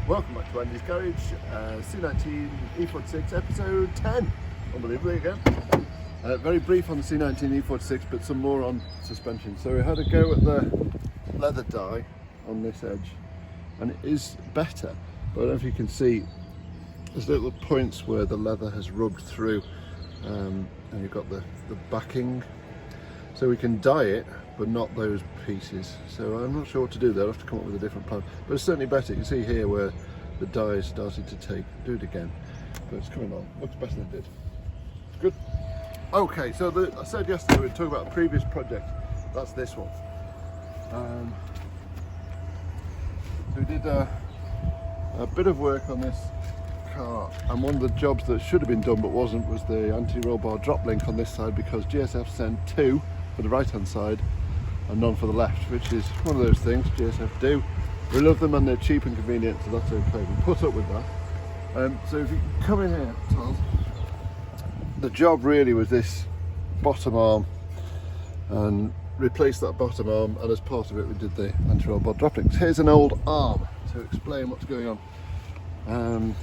Welcome back to Andy's Garage, C19E46 episode 10, unbelievably again. Very brief on the C19E46, but some more on suspension. So we had a go at the leather dye on this edge, and it is better, but I don't know if you can see, there's little points where the leather has rubbed through, and you've got the backing. So we can dye it, but not those pieces. So I'm not sure what to do there. I'll have to come up with a different plan. But it's certainly better. You can see here where the dye is starting to do it again. But it's coming on. Looks better than it did. It's good. Okay, so I said yesterday we'd talk about a previous project. That's this one. So we did a bit of work on this car, and one of the jobs that should have been done but wasn't was the anti-roll bar drop link on this side, because GSF sent two for the right hand side and none for the left, which is one of those things GSF do. We love them and they're cheap and convenient, so that's okay. We put up with that. So if you come in here, Tom, the job really was this bottom arm, and replace that bottom arm, and as part of it we did the anti-roll bar drop links. Here's an old arm to explain what's going on.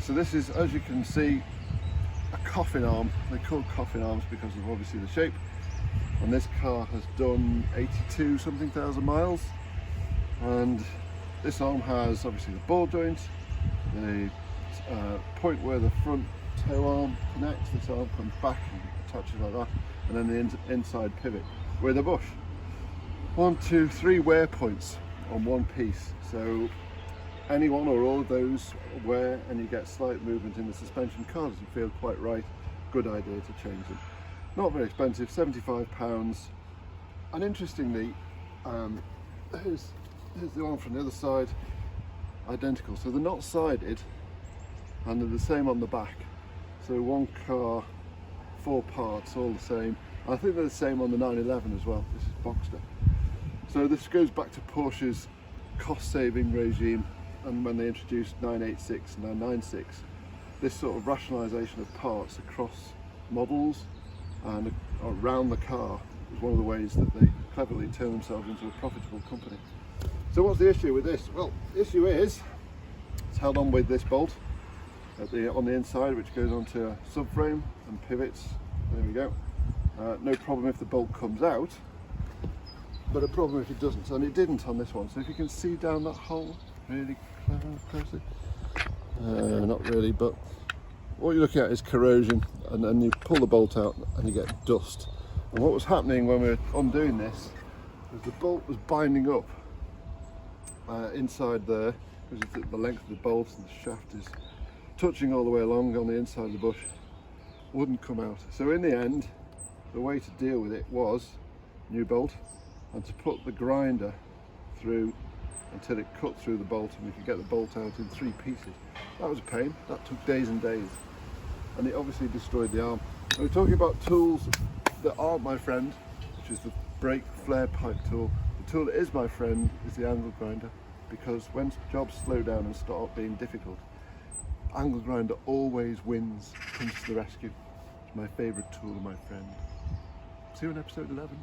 So this is, as you can see, a coffin arm. They're called coffin arms because of obviously the shape, and this car has done 82 something thousand miles, and this arm has obviously the ball joint, the point where the front toe arm connects. This arm comes back and attaches like that, and then the inside pivot with a bush. 1, 2, 3 wear points on one piece, so any one or all of those wear and you get slight movement in the suspension. Car doesn't feel quite right. Good idea to change them. Not very expensive, £75. And interestingly, here's the one from the other side, identical. So they're not sided, and they're the same on the back. So one car, 4 parts, all the same. I think they're the same on the 911 as well. This is Boxster. So this goes back to Porsche's cost-saving regime, and when they introduced 986 and 996, this sort of rationalisation of parts across models and around the car was one of the ways that they cleverly turned themselves into a profitable company. So what's the issue with this? Well, the issue is it's held on with this bolt on the inside, which goes onto a subframe and pivots. There we go. No problem if the bolt comes out, but a problem if it doesn't, and it didn't on this one. So if you can see down that hole, really closely, not really, but what you're looking at is corrosion, and then you pull the bolt out and you get dust. And what was happening when we were undoing this was the bolt was binding up inside there, because the length of the bolt and the shaft is touching all the way along on the inside of the bush, wouldn't come out. So in the end, the way to deal with it was new bolt, and to put the grinder through until it cut through the bolt and we could get the bolt out in 3 pieces. That was a pain. That took days and days, and it obviously destroyed the arm. And we're talking about tools that aren't my friend, which is the brake flare pipe tool. The tool that is my friend is the angle grinder, because when jobs slow down and start being difficult, angle grinder always wins, comes to the rescue. It's my favourite tool and my friend. See you in episode 11.